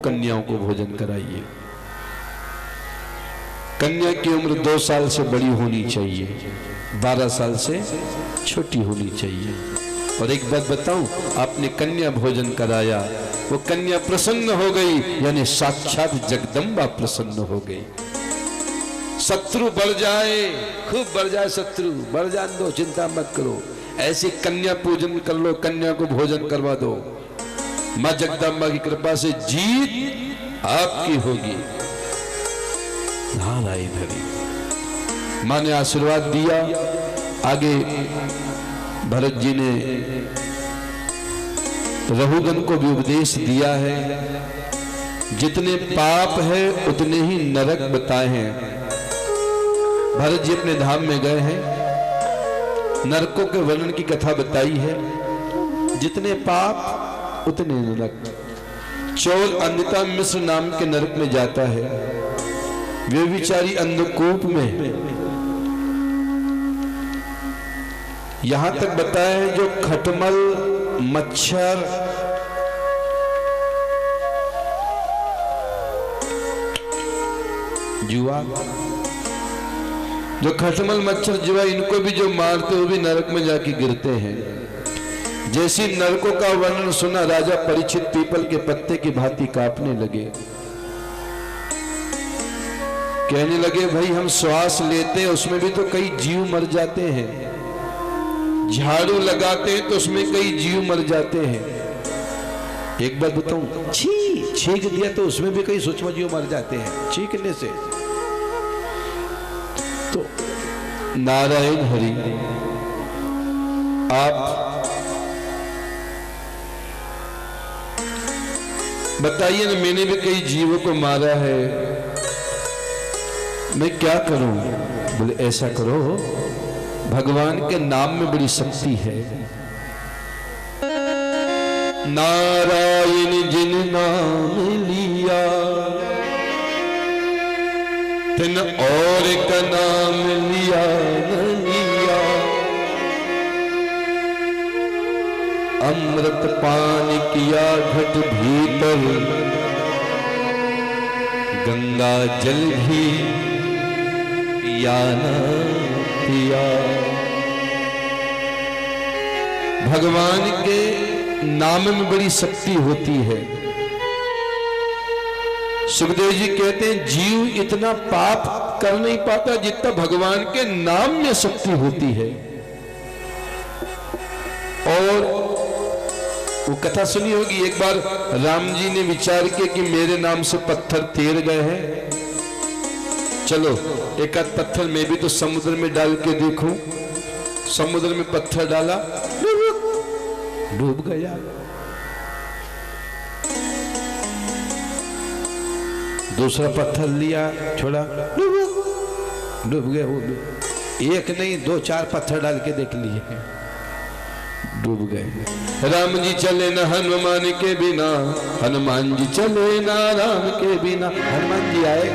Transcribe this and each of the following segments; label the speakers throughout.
Speaker 1: कन्याओं को भोजन कराइए। कन्या की उम्र 2 साल से बड़ी होनी चाहिए, 12 साल से छोटी होनी चाहिए। और एक बात बताऊं, आपने कन्या भोजन कराया, वो कन्या प्रसन्न हो गई, यानी साक्षात जगदम्बा प्रसन्न हो गई। शत्रु बढ़ जाए, खूब बढ़ जाए, शत्रु बढ़ जाने दो, चिंता मत करो, ऐसी कन्या पूजन कर लो, कन्या को भोजन करवा दो, मां जगदम्बा की कृपा से जीत आपकी होगी। नारायण हरि। मां ने आशीर्वाद दिया। आगे भरत जी ने रघुगण को भी उपदेश दिया है, जितने पाप है उतने ही नरक बताए हैं। भरत जी अपने धाम में गए हैं, नरकों के वर्णन की कथा बताई है, जितने पाप उतने नरक। चौल अन्यता मिश्र नाम के नरक में जाता है, वे विचारी अंधकूप में। यहां तक बताया है जो खटमल, मच्छर, जुआ, जो खटमल, मच्छर, जुआ, इनको भी जो मारते हुए भी नरक में जाके गिरते हैं। जैसी नरकों का वर्णन सुना, राजा परीक्षित पीपल के पत्ते की भांति कांपने लगे। कहने लगे, भाई हम श्वास लेते हैं उसमें भी तो कई जीव मर जाते हैं, झाड़ू लगाते हैं तो उसमें कई जीव मर जाते हैं। एक बात बताऊं, छींक दिया तो उसमें भी कई सूक्ष्म जीव मर जाते हैं छींकने से। तो नारायण हरि, आप बताइए ना, मैंने भी कई जीवों को मारा है, मैं क्या करूं? बोले ऐसा करो, भगवान के नाम में बड़ी शक्ति है। नारायण जिन नाम लिया, तिन और का नाम लिया न लिया। अमृत पान किया घट भीतर, गंगा जल भी पिया न पिया। भगवान के नाम में बड़ी शक्ति होती है। सुखदेव जी कहते हैं, जीव इतना पाप कर नहीं पाता जितना भगवान के नाम में शक्ति होती है। और वो कथा सुनी होगी, एक बार राम जी ने विचार किया कि मेरे नाम से पत्थर तैर गए हैं, चलो एक आध पत्थर मैं भी तो समुद्र में डाल के देखूं। समुद्र में पत्थर डाला, डूब गया। दूसरा पत्थर लिया, छोड़ा, डूब गया वो भी। एक नहीं 2-4 पत्थर डाल के देख लिए, डूब गए। राम जी चले न हनुमान के बिना, हनुमान जी चले ना राम के बिना। हनुमान जी आए,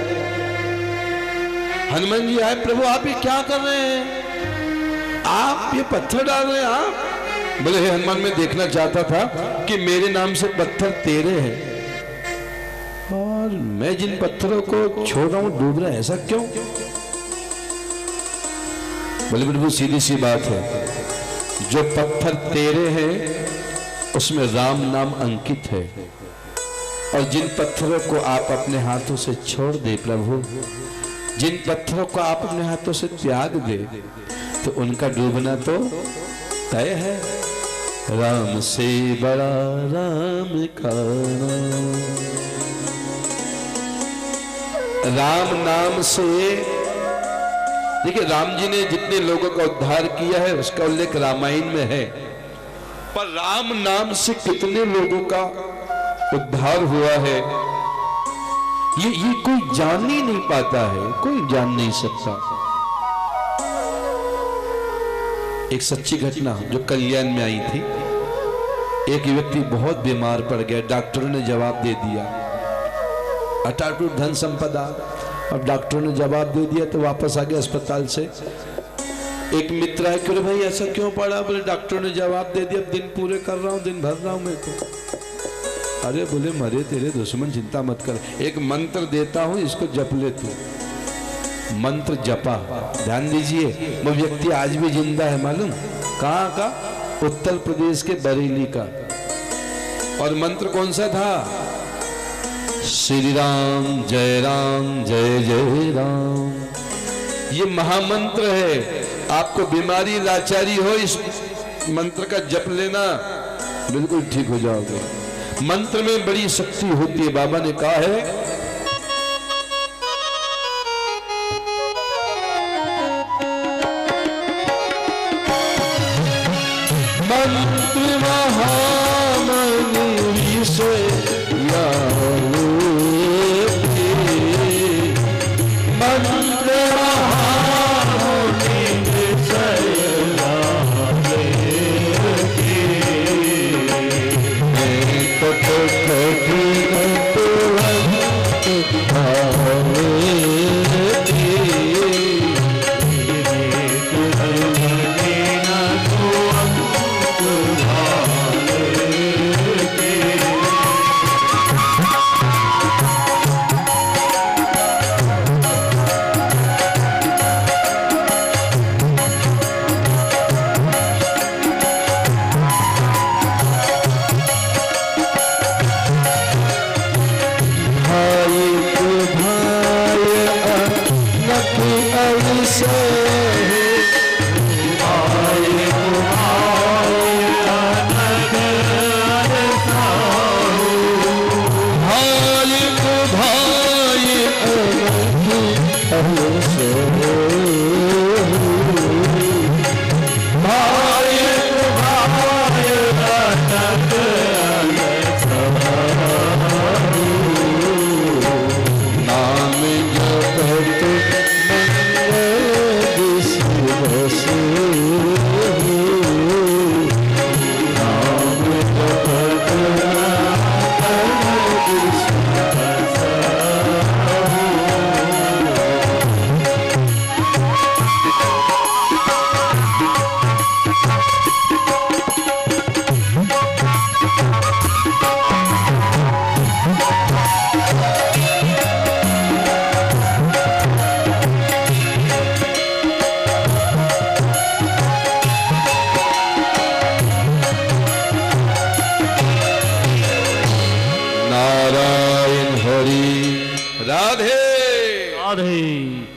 Speaker 1: हनुमान जी आए, प्रभु आप ये क्या कर रहे हैं? आप ये पत्थर डाल रहे हैं आप? बोले हे हनुमान, मैं देखना चाहता था कि मेरे नाम से पत्थर तेरे हैं और मैं जिन पत्थरों को छोड़ रहा हूं डूब रहा है, ऐसा क्यों? बोले प्रभु सीधी सी बात है, जो पत्थर तेरे हैं उसमें राम नाम अंकित है, और जिन पत्थरों को आप अपने हाथों से छोड़ दे प्रभु, जिन पत्थरों को आप अपने हाथों से त्याग दे, तो उनका डूबना तो तय है। राम से बड़ा राम का नाम, राम नाम से। देखिए, राम जी ने जितने लोगों का उद्धार किया है उसका उल्लेख रामायण में है, पर राम नाम से कितने लोगों का उद्धार हुआ है ये कोई जान ही नहीं पाता है, कोई जान नहीं सकता। एक सच्ची घटना जो कल्याण में आई थी, एक व्यक्ति बहुत बीमार पड़ गया, डॉक्टरों ने जवाब दे दिया, अटाटूट धन संपदा। अब डॉक्टरों ने जवाब दे दिया तो वापस आ गया अस्पताल से। एक मित्र है, क्यों भाई ऐसा क्यों पड़ा? बोले डॉक्टरों ने जवाब दे दिया, दिन पूरे कर रहा हूं, दिन भर रहा हूं मैं तो। अरे बोले मरे तेरे दुश्मन, चिंता मत कर, एक मंत्र देता हूं, इसको जप ले तू। मंत्र जपा, ध्यान दीजिए, वो व्यक्ति आज भी जिंदा है, मालूम कहाँ का? उत्तर प्रदेश के बरेली का। और मंत्र कौन सा था? श्री राम जय जय राम। ये महामंत्र है। आपको बीमारी लाचारी हो, इस मंत्र का जप लेना, बिल्कुल ठीक हो जाओगे। मंत्र में बड़ी शक्ति होती है। बाबा ने कहा है मंत्र महामणि विषय मंत्र महामणि विषय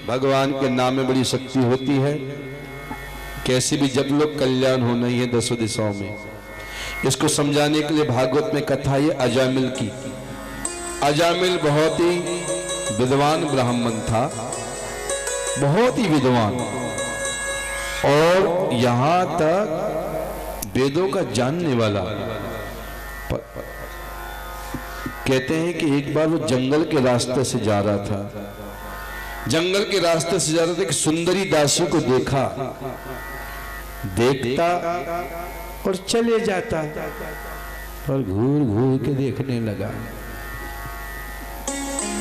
Speaker 1: भगवान के नाम में बड़ी शक्ति होती है। कैसे भी जब लोग कल्याण होना ही है दसों दिशाओं में। इसको समझाने के लिए भागवत में कथा है अजामिल की। अजामिल बहुत ही विद्वान ब्राह्मण था, बहुत ही विद्वान, और यहां तक वेदों का जानने वाला। कहते हैं कि एक बार वो जंगल के रास्ते से जा रहा था, जंगल के रास्ते से जा रहा था कि सुंदरी दासी को देखा, देखता और चले जाता, और घूर घूर के देखने लगा।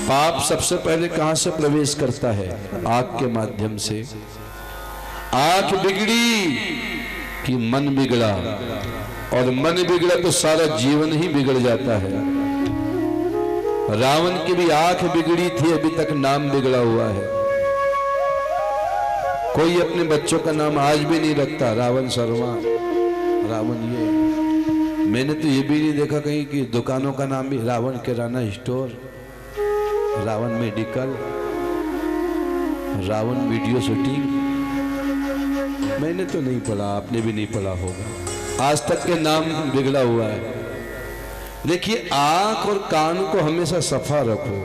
Speaker 1: पाप सबसे पहले कहां से प्रवेश करता है? आंख के माध्यम से। आंख बिगड़ी कि मन बिगड़ा, और मन बिगड़ा तो सारा जीवन ही बिगड़ जाता है। रावण की भी आंख बिगड़ी थी, अभी तक नाम बिगड़ा हुआ है। कोई अपने बच्चों का नाम आज भी नहीं रखता, रावण शर्मा, रावण ये। मैंने तो ये भी नहीं देखा कहीं कि दुकानों का नाम भी Ravan kirana store, Ravan medical, Ravan video shooting. मैंने तो नहीं पढ़ा, आपने भी नहीं पढ़ा होगा। आज तक के नाम बिगड़ा हुआ है। देखिए, आंख और कान को हमेशा सफा रखो।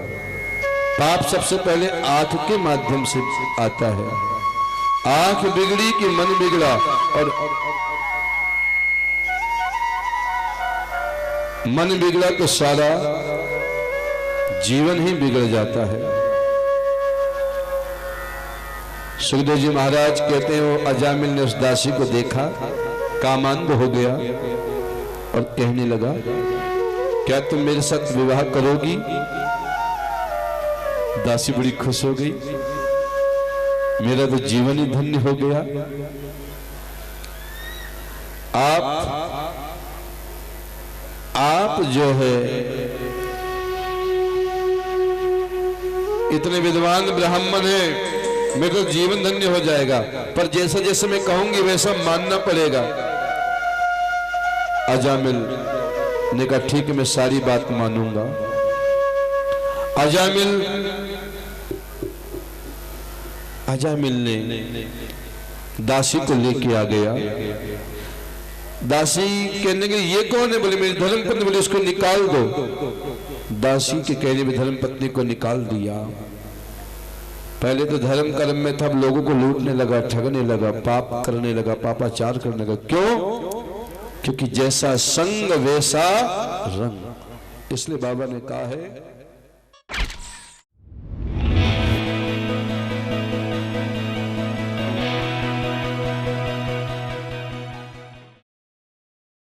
Speaker 1: पाप सबसे पहले आंख के माध्यम से आता है। आंख बिगड़ी कि मन बिगड़ा, और मन बिगड़ा तो सारा जीवन ही बिगड़ जाता है। सुखदेव जी महाराज कहते हैं, वो अजामिल ने उस दासी को देखा, कामांध हो गया और कहने लगा, क्या तुम मेरे साथ विवाह करोगी? दासी बड़ी खुश हो गई, मेरा तो जीवन ही धन्य हो गया। आप जो है इतने विद्वान ब्राह्मण हैं, मेरा तो जीवन धन्य हो जाएगा, पर जैसा जैसा मैं कहूंगी वैसा मानना पड़ेगा। अजामिल ने कहा ठीक है, मैं सारी बात मानूंगा। अजामिल ने दासी को लेके आ गया। दासी कहने के ये कौन है? बोले मेरी धर्मपत्नी। बोले इसको निकाल दो। दासी के कहने में धर्मपत्नी को निकाल दिया। पहले तो धर्म कर्म में था, अब लोगों को लूटने लगा, ठगने लगा, पाप करने लगा, पापाचार करने लगा। क्यों? क्योंकि जैसा संग वैसा रंग। इसलिए बाबा ने कहा है